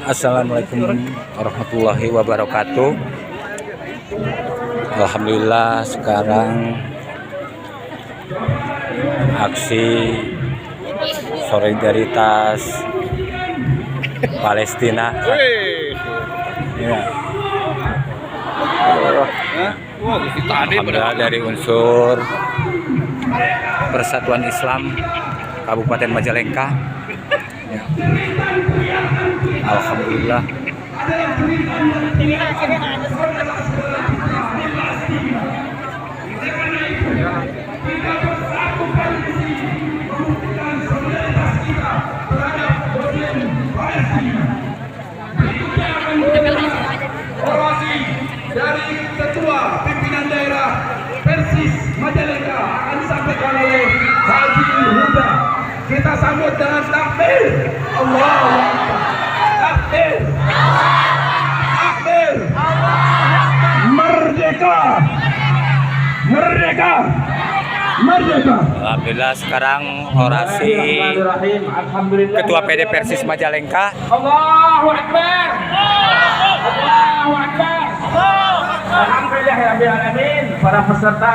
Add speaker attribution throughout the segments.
Speaker 1: Assalamualaikum warahmatullahi wabarakatuh. Alhamdulillah sekarang aksi solidaritas Palestina ya. Alhamdulillah dari unsur Persatuan Islam Kabupaten Majalengka ya. Alhamdulillah
Speaker 2: orasi dari Ketua Pimpinan Daerah Persis Majalengka akan disampaikan oleh Haji Huda. Kita sambut dengan takbir. Allahu Akbar. Takbir. Takbir. Merdeka. Merdeka. Merdeka.
Speaker 1: Alhamdulillah sekarang orasi Ketua PD Persis Majalengka.
Speaker 2: Allahu Akbar. Allahu Akbar. Alhamdulillahirrahmanirrahim. Para peserta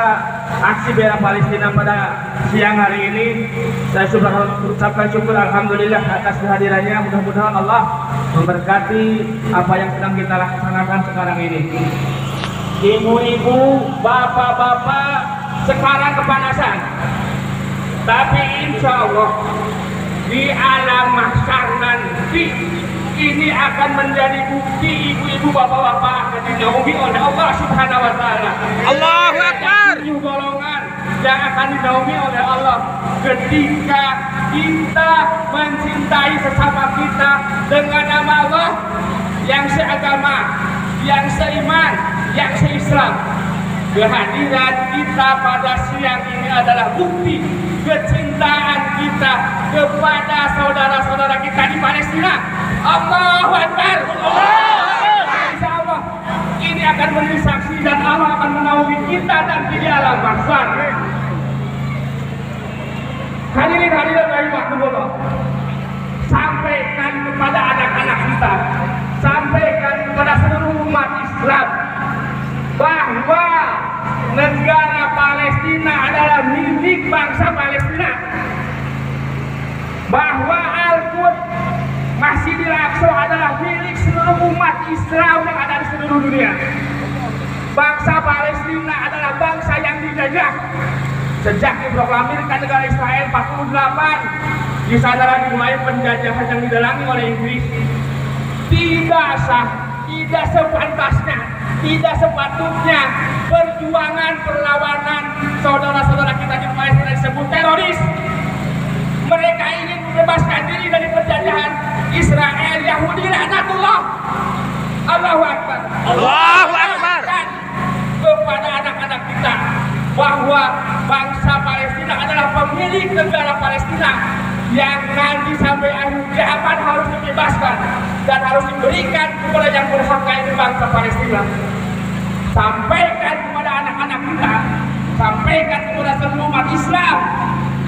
Speaker 2: aksi bela Palestina pada siang hari ini, saya sudah mengucapkan syukur alhamdulillah atas kehadirannya. Mudah-mudahan Allah memberkati apa yang sedang kita laksanakan sekarang ini. Ibu-ibu, bapak-bapak sekarang kepanasan, tapi insya Allah di alam mahsyar nanti ini akan menjadi bukti ibu-ibu bapak-bapak akan dinaungi oleh Allah Subhanahu wa Ta'ala. Allahu Akbar. 7 golongan yang akan dinaungi oleh Allah ketika kita mencintai sesama kita dengan nama Allah yang seagama, yang seiman, yang seislam. Kehadiran kita pada siang ini adalah bukti kecintaan kita kepada saudara-saudara kita di Palestina. Allahu Akbar. Insya Allah ini akan menjadi saksi dan Allah akan menaungi kita nanti di alam mahsyar. Hadirin rahimahkumullah, sampaikan kepada anak-anak kita, sampaikan kepada seluruh umat Islam bahwa negara Palestina adalah milik bangsa Palestina, bahwa Al-Quds Masjidil Aqsa adalah milik seluruh umat Islam yang ada di seluruh dunia. Bangsa Palestina adalah bangsa yang dijajah sejak diproklamirkan negara Israel 48. Di sanalah dimulai penjajahan yang didalangi oleh Inggris. Tidak sah, tidak sepantasnya, tidak sepatutnya perjuangan perlawanan saudara-saudara kita di Palestina disebut teroris. Mereka ingin membebaskan diri dari penjajahan Israel, Yahudi, laknatullah. Allahu Akbar. Allahu Akbar. Kepada anak-anak kita bahwa bangsa Palestina adalah pemilik negara Palestina yang nanti sampai akhir zaman harus dibebaskan dan harus diberikan kepada yang berhak, yaitu bangsa Palestina. Sampaikan kepada anak-anak kita, sampaikan kepada seluruh umat Islam,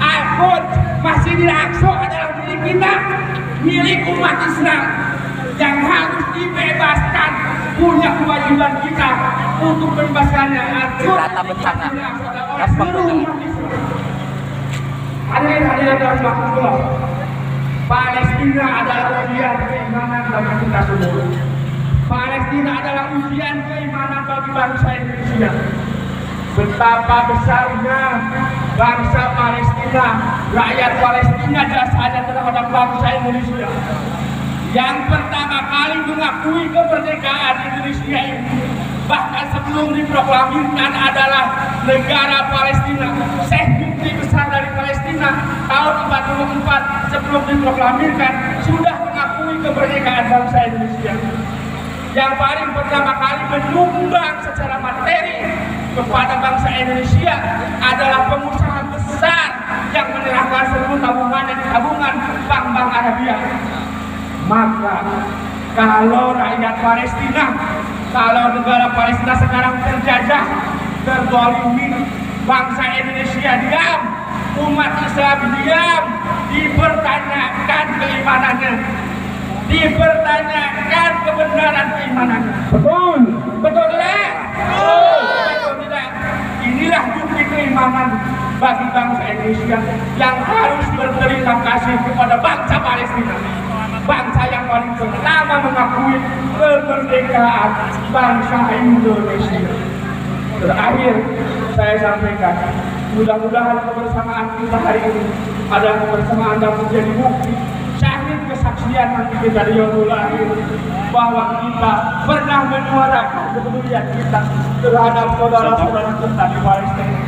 Speaker 2: Al-Quds Masjidil Aqsa adalah milik kita, milik umat Islam yang harus dibebaskan. Punya kewajiban kita untuk membebaskannya.
Speaker 1: Rata bencana, gampang bencana.
Speaker 2: Hadirin rahimahkumullah, Palestina adalah ujian keimanan bagi kita semua. Palestina adalah ujian keimanan bagi bangsa Indonesia. Betapa besarnya bangsa Palestina, rakyat Palestina jasanya terhadap bangsa Indonesia yang pertama kali mengakui kemerdekaan Indonesia ini. Bahkan sebelum diproklamirkan adalah negara Palestina. Syekh Mufti besar dari Palestina tahun 44 sebelum diproklamirkan sudah mengakui kemerdekaan bangsa Indonesia. Yang paling pertama kali menyumbang secara materi kepada bangsa Indonesia adalah pengusaha besar yang menyerahkan seluruh tabungannya di tabungan bank-bank Arabia. Maka kalau rakyat Palestina, kalau negara Palestina sekarang terjajah, terzalimi, bangsa Indonesia diam, umat Islam diam, dipertanyakan keimanannya, dipertanyakan kebenaran keimanannya.
Speaker 3: Betul.
Speaker 2: Betul tidak? Betul tidak? Inilah bukti keimanan bagi bangsa Indonesia yang harus berterima kasih kepada bangsa Palestina, bangsa yang paling pertama mengakui kemerdekaan bangsa Indonesia. Terakhir saya sampaikan, mudah-mudahan kebersamaan kita hari ini adalah kebersamaan yang menjadi bukti syahid kesaksian nanti kita di yaumul akhir bahwa kita pernah menyuarakan kepedulian kita terhadap saudara-saudara kita di Palestina.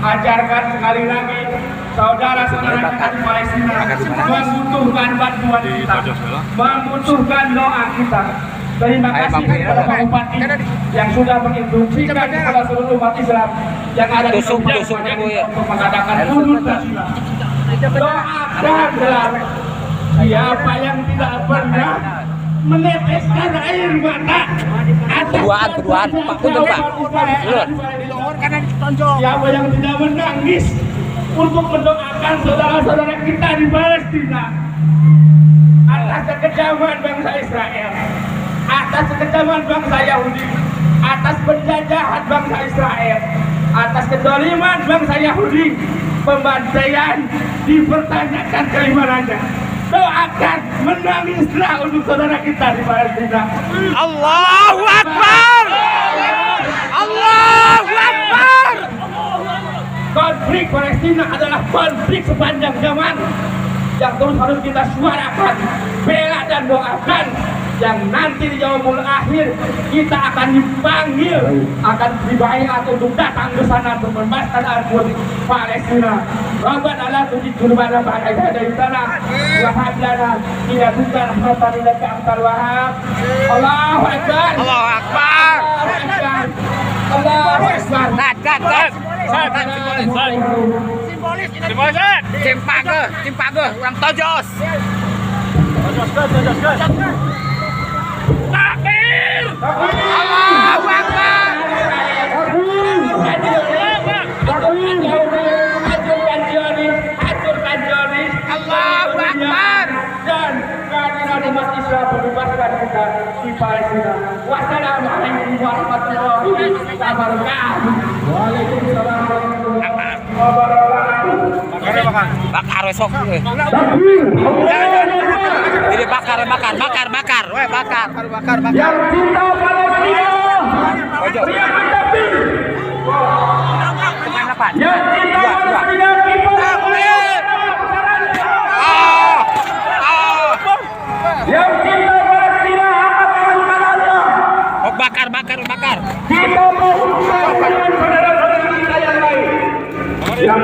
Speaker 2: Ajarkan sekali lagi saudara-saudara kita di Palestina membutuhkan bantuan kita, membutuhkan doa kita. Terima kasih kepada Pak Bupati yang sudah menginstruksikan kepada seluruh umat Islam yang ada di Kabupaten untuk mengadakan turun tasbih. Doakan selalu siapa yang tidak pernah meneteskan air mata
Speaker 1: Keduaan, Pak Punten, Pak.
Speaker 2: Siapa yang tidak menangis untuk mendoakan saudara-saudara kita di Palestina atas kekejaman bangsa Israel, atas kekejaman bangsa Yahudi, atas penjajahan bangsa Israel, atas kezaliman bangsa Yahudi, pembantaian, dipertanyakan keimanannya. Doakan, menangislah untuk saudara kita di Palestina.
Speaker 1: Allahu Akbar. Allahu Akbar.
Speaker 2: Konflik Palestina adalah konflik sepanjang zaman yang terus harus kita suarakan, bela dan doakan, yang nanti di yaumul akhir kita akan dipanggil, akan dibaiat untuk datang ke sana untuk membebaskan Al-Quds Palestina. Rabbana la tuzigh qulubana ba'da idh hadaytana wa hab lana min ladunka rahmatan innaka antal wahhab. Allahu Akbar.
Speaker 1: Allahu Akbar.
Speaker 2: Allahu Akbar.
Speaker 1: Gat. Simbolis. Cimpage, orang tojos.
Speaker 2: Takbir.
Speaker 1: Allahu Akbar.
Speaker 2: Hancurkan Zionis.
Speaker 1: Allahu Akbar.
Speaker 2: Dan kehadiran umat Islam membebaskan kita di Palestina. Wassalamualaikum warahmatullahi wabarakatuh. Waalaikumsalam warahmatullahi wabarakatuh.
Speaker 1: Bakar besok. Jadi bakar. Weh, bakar.
Speaker 2: Yang cinta Palestina, pria mendamping. Yang cinta Palestina, kipas yang cinta Palestina, angkat tangannya.
Speaker 1: Oh, bakar.
Speaker 2: Kita mohonkan dengan saudara-saudara kita yang lain. Yang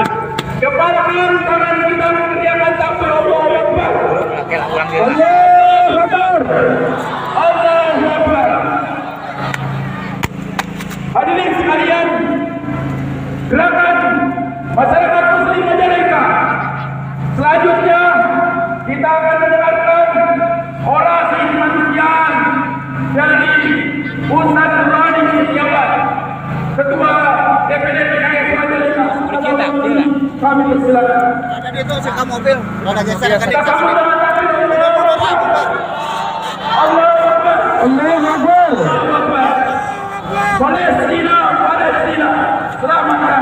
Speaker 2: kepalkan tangan kita mengerjakan takbir Allahu Akbar. Allahu Akbar. Allahu Akbar. Hadirin sekalian, gerakan masyarakat Muslim Majalengka. Selanjutnya kita akan mendengarkan orasi kemanusiaan dari Ustaz Rani Setiawan, Ketua DPD PKS Majalengka. Kami persilakan.
Speaker 4: Tadi itu saya mobil, rada geser ke
Speaker 2: Kita sambut dengan takbir. Allahu Akbar. Allahu Akbar. Palestina. Selamatkan.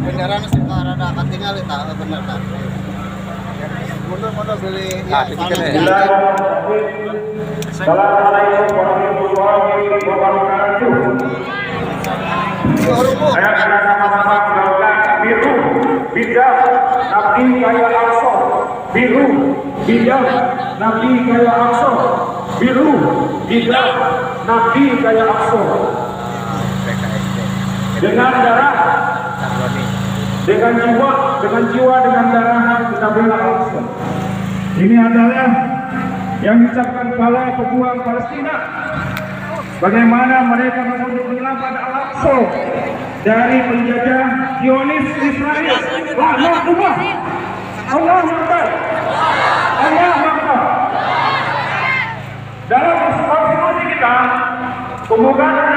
Speaker 4: Kendaraan sih rada akan tinggal itu bener tak. Mundur beli ya.
Speaker 2: Assalamualaikum warahmatullahi wabarakatuh. Saya akan sama-sama melakukan biru, bijak, nabi kaya akso. Biru, bijak, nabi kaya akso. Biru, bijak, nabi kaya akso. Dengan darah, dengan jiwa, dengan darah kita bela akso. Ini adalah yang diucapkan para pejuang Palestina, bagaimana mereka menuntut menyelamatkan Al-Aqsa dari penjajah Zionis Israel. Laknatullah. Allahu Akbar. Allahu Akbar. Dalam konstitusi kita, pemugahan